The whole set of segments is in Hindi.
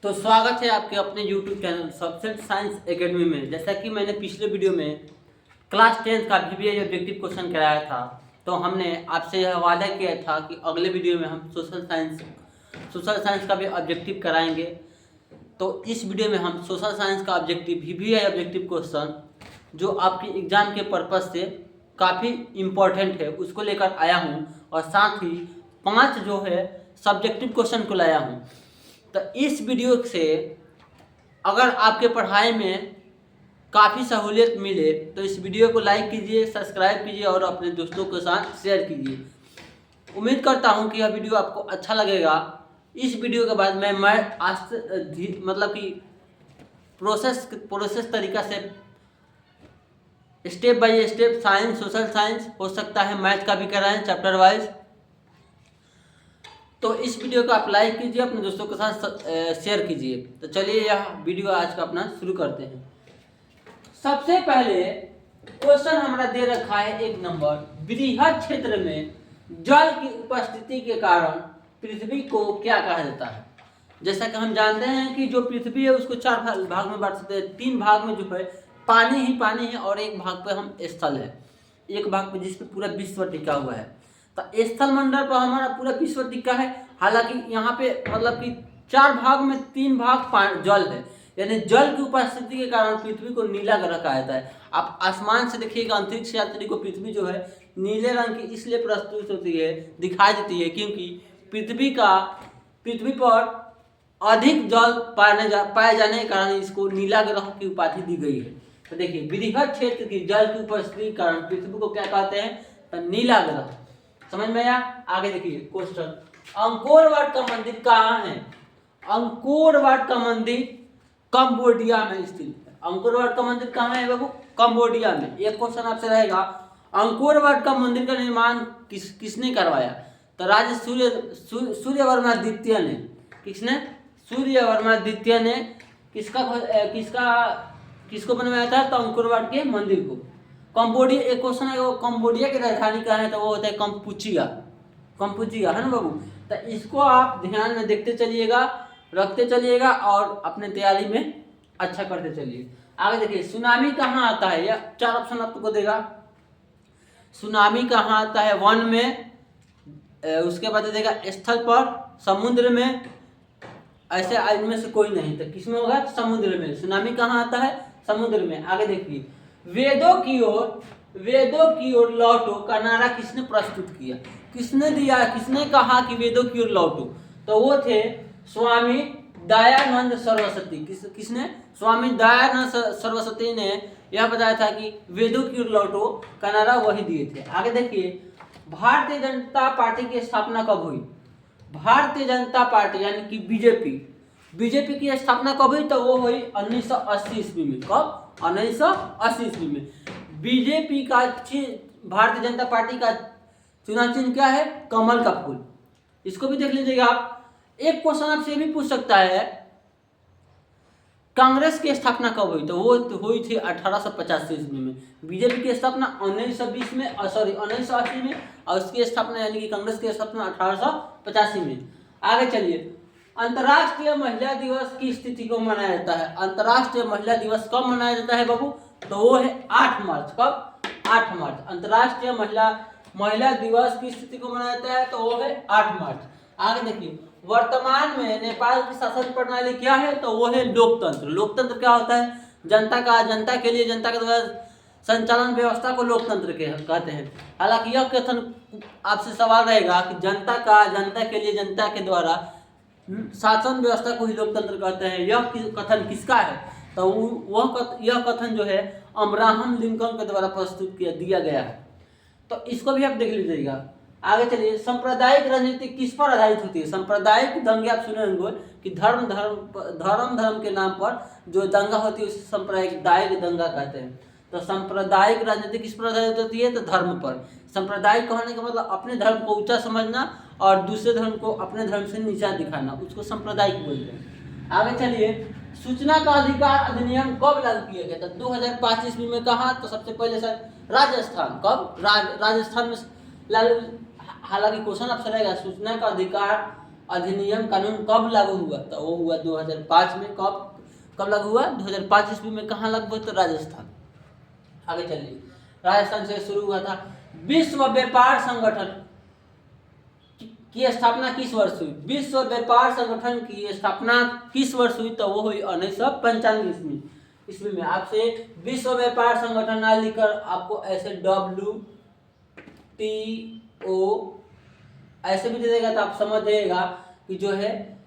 तो स्वागत है आपके अपने YouTube channel subject science academy में। जैसा कि मैंने पिछले वीडियो में क्लास 10 का VBA ऑब्जेक्टिव क्वेश्चन कराया था, तो हमने आपसे यह वादा किया था कि अगले वीडियो में हम सोशल साइंस का भी ऑब्जेक्टिव कराएंगे। तो इस वीडियो में हम सोशल साइंस का ऑब्जेक्टिव VBA ऑब्जेक्टिव क्वेश्चन जो आपकी एग्ज़ाम के पर्पज़ से काफ़ी इम्पोर्टेंट है उसको लेकर आया हूँ, और साथ ही 5 जो है सब्जेक्टिव क्वेश्चन को लाया हूँ। तो इस वीडियो से अगर आपके पढ़ाई में काफ़ी सहूलियत मिले तो इस वीडियो को लाइक कीजिए, सब्सक्राइब कीजिए और अपने दोस्तों के साथ शेयर कीजिए। उम्मीद करता हूं कि यह वीडियो आपको अच्छा लगेगा। इस वीडियो के बाद मैं मतलब कि प्रोसेस तरीका से step by step science, social science, हो सकता है मैथ का भी कराएं चैप्टर वाइज। तो इस वीडियो को आप लाइक कीजिए, अपने दोस्तों के साथ शेयर कीजिए। तो चलिए यह वीडियो आज का अपना शुरू करते हैं। सबसे पहले क्वेश्चन हमारा दे रखा है 1 नंबर, बृहद क्षेत्र में जल की उपस्थिति के कारण पृथ्वी को क्या कहा जाता है। जैसा कि हम जानते हैं कि जो पृथ्वी है उसको 4 भाग में बांट सकते हैं। 3 भाग में जो है पानी ही है और 1 भाग पे हम स्थल है, 1 भाग पे जिसपे पूरा विश्व टिका हुआ है। तो स्थल मंडल पर हमारा पूरा विश्व टिका है। हालांकि यहाँ पे मतलब कि 4 भाग में 3 भाग जल है, यानी जल की उपस्थिति के कारण पृथ्वी को नीला ग्रह कहा जाता है। आप आसमान से देखिएगा, अंतरिक्ष यात्री को पृथ्वी जो है नीले रंग की इसलिए प्रस्तुत होती है, दिखाई देती है, क्योंकि पृथ्वी पर अधिक जल पाए जाने के कारण इसको नीला ग्रह की उपाधि दी गई है। तो देखिए, बृहद क्षेत्र की जल की उपस्थिति के कारण पृथ्वी को क्या कहते हैं, तो नीला ग्रह। समझ में आया। आगे देखिए क्वेश्चन, अंकोर वाट का मंदिर कहाँ है। अंकोर वाट का मंदिर कंबोडिया में स्थित है। अंकोर वाट का मंदिर कहाँ है बाबू, कंबोडिया में। एक क्वेश्चन आपसे रहेगा, अंकोर वाट का मंदिर का निर्माण किसने करवाया। तो राजा सूर्यवर्मा द्वितीय ने। किसने, सूर्यवर्मा द्वितीय ने किसको बनवाया था, तो अंकोर वाट के मंदिर को। कंबोडिया, एक क्वेश्चन है वो कंबोडिया की राजधानी कहाँ है, तो वो होता है कंपुचिया है ना बाबू। तो इसको आप ध्यान में देखते चलिएगा, रखते चलिएगा और अपने तैयारी में अच्छा करते चलिए। आगे देखिए, सुनामी कहाँ आता है, यह 4 ऑप्शन आपको देगा। सुनामी कहाँ आता है, वन में, उसके बाद देगा स्थल पर, समुद्र में, ऐसे इनमें से कोई नहीं। तो किसमें होगा, समुद्र में। सुनामी कहाँ आता है, समुद्र में। आगे देखिए, वेदों की ओर लौटो का नारा किसने प्रस्तुत किया, किसने दिया, किसने कहा कि वेदों की ओर लौटो। तो वो थे स्वामी दयानंद सरस्वती। किसने, स्वामी दयानंद सरस्वती ने यह बताया था कि वेदों की ओर लौटो का नारा वही दिए थे। आगे देखिए, भारतीय जनता पार्टी की स्थापना कब हुई। भारतीय जनता पार्टी यानी कि बीजेपी की स्थापना कब हुई, तो वो हुई 1980 ईस्वी में। कब, 1980 ईस्वी में। बीजेपी का, भारतीय जनता पार्टी का चुनाव चिन्ह क्या है, कमल का फूल। इसको भी देख लीजिएगा आप। एक क्वेश्चन आपसे भी पूछ सकता है, कांग्रेस की स्थापना कब हुई, तो वो हुई थी 1885 ईस्वी में। बीजेपी की स्थापना 1920 में, 1980 में, और उसकी स्थापना यानी कि कांग्रेस की स्थापना 1885 में। आगे चलिए, अंतर्राष्ट्रीय महिला दिवस की स्थिति को मनाया जाता है। अंतर्राष्ट्रीय महिला दिवस कब मनाया जाता है बाबू, तो वो है 8 मार्च। कब, 8 मार्च अंतर्राष्ट्रीय महिला दिवस की स्थिति को मनाया जाता है, तो वो है 8 मार्च। आगे देखिए, वर्तमान में नेपाल की शासन प्रणाली क्या है, तो वो है लोकतंत्र। लोकतंत्र क्या होता है, जनता के लिए, जनता के द्वारा संचालन व्यवस्था को लोकतंत्र कहते हैं। हालांकि यह कथन आपसे सवाल रहेगा कि जनता के लिए, जनता के द्वारा शासन व्यवस्था को ही लोकतंत्र कहते हैं, यह कथन किसका है, तो यह कथन जो है अब्राहम लिंकन के द्वारा प्रस्तुत दिया गया है। तो इसको भी आप देख लीजिएगा। आगे चलिए, सांप्रदायिक राजनीति किस पर आधारित होती है। सांप्रदायिक दंगे आप सुने होंगे कि धर्म के नाम पर जो दंगा होती है उसे सांप्रदायिक दंगा कहते हैं। तो सांप्रदायिक राजनीति किस पर आधारित होती है, तो धर्म पर। सांप्रदायिक कहने का मतलब अपने धर्म को ऊंचा समझना और दूसरे धर्म को अपने धर्म से नीचा दिखाना, उसको सांप्रदायिक बोलते हैं। आगे चलिए, सूचना का अधिकार अधिनियम कब लागू किया गया था, 2005 ईस्वी में। कहा, तो सबसे पहले सर राजस्थान। कब, राजस्थान में लागू। हालांकि क्वेश्चन आपसे रहेगा, सूचना का अधिकार अधिनियम कानून कब लागू हुआ? तो वो हुआ 2005 में। कब लागू हुआ? 2005 ईस्वी में। कहाँ लागू हुआ? तो राजस्थान। आगे चलिए, राजस्थान से शुरू हुआ था। विश्व व्यापार संगठन की स्थापना किस वर्ष हुई? विश्व व्यापार संगठन की स्थापना किस वर्ष हुई? तो वो हुई 1995 ईस्वी में। आपसे विश्व व्यापार संगठन ना लिखकर आपको ऐसे WTO ऐसे भी दे देगा तो आप समझ जाइएगा कि जो है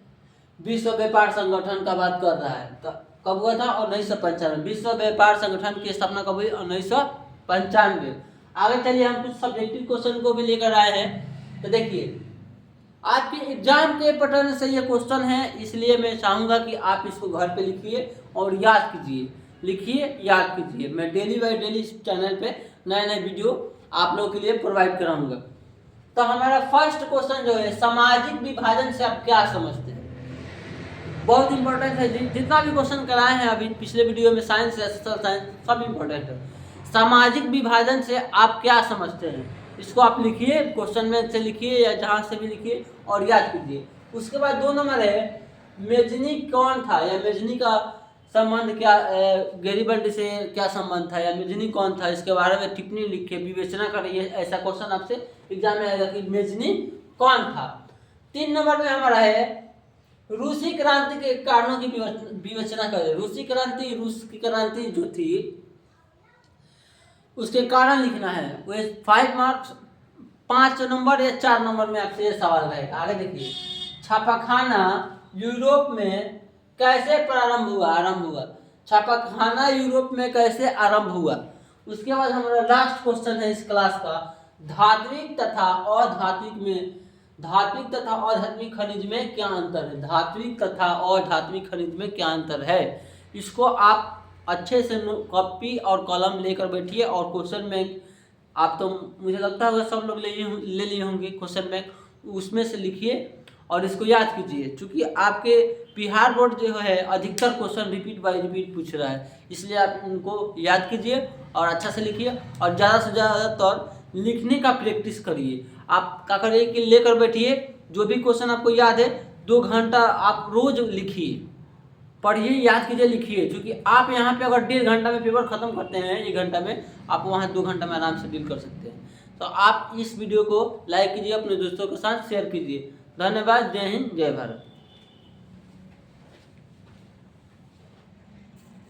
विश्व व्यापार संगठन का बात कर रहा है। तो कब हुआ था? 1995। विश्व व्यापार संगठन की स्थापना कब हुई? 1995। आगे चलिए, हम कुछ सब्जेक्टिव क्वेश्चन को भी लेकर आए हैं। तो देखिए, आपके एग्जाम के पैटर्न से ये क्वेश्चन है, इसलिए मैं चाहूँगा कि आप इसको घर पे लिखिए और याद कीजिए। लिखिए, याद कीजिए। मैं डेली बाई डेली इस चैनल पे नए नए वीडियो आप लोगों के लिए प्रोवाइड कराऊंगा। तो हमारा फर्स्ट क्वेश्चन जो है, सामाजिक विभाजन से आप क्या समझते हैं? बहुत इंपॉर्टेंट है। जितना भी क्वेश्चन कराए हैं अभी पिछले वीडियो में, साइंस या सोशल साइंस, सब इंपॉर्टेंट है। सामाजिक विभाजन से आप क्या समझते हैं? इसको आप लिखिए, क्वेश्चन में से लिखिए या जहाँ से भी लिखिए और याद कीजिए। उसके बाद 2 नंबर है, मेजनी कौन था या मेजनी का संबंध क्या, गैरिबल्ड से क्या संबंध था या मेजनी कौन था, इसके बारे में टिप्पणी लिखिए, विवेचना करिए। ऐसा क्वेश्चन आपसे एग्जाम में आएगा कि मेजनी कौन था। 3 नंबर में हमारा है, रूसी क्रांति के कारणों की विवेचना करें। रूस की क्रांति जो थी उसके कारण लिखना है। वो 5 मार्क्स 5 नंबर या 4 नंबर में आपसे ये सवाल रहेगा। आगे देखिए, छापाखाना यूरोप में कैसे आरंभ हुआ? छापाखाना यूरोप में कैसे आरंभ हुआ? उसके बाद हमारा लास्ट क्वेश्चन है इस क्लास का, धात्विक तथा अधात्विक खनिज में क्या अंतर है? धात्विक तथा अधात्विक खनिज में क्या अंतर है? इसको आप अच्छे से कॉपी और कलम लेकर बैठिए और क्वेश्चन बैंक आप तो मुझे लगता होगा सब लोग ले लिए होंगे क्वेश्चन बैंक, उसमें से लिखिए और इसको याद कीजिए। क्योंकि आपके बिहार बोर्ड जो है अधिकतर क्वेश्चन रिपीट बाय रिपीट पूछ रहा है, इसलिए आप उनको याद कीजिए और अच्छा से लिखिए और ज़्यादा से ज़्यादातर लिखने का प्रैक्टिस करिए। आप क्या करिए कि लेकर बैठिए, जो भी क्वेश्चन आपको याद है 2 घंटा आप रोज लिखिए, पढ़िए, याद कीजिए, लिखिए। क्योंकि आप यहाँ पे अगर 1.5 घंटा में पेपर खत्म करते हैं, 1 घंटा में, आप वहाँ 2 घंटा में आराम से डील कर सकते हैं। तो आप इस वीडियो को लाइक कीजिए, अपने दोस्तों के साथ शेयर कीजिए। धन्यवाद। जय हिंद, जय भारत।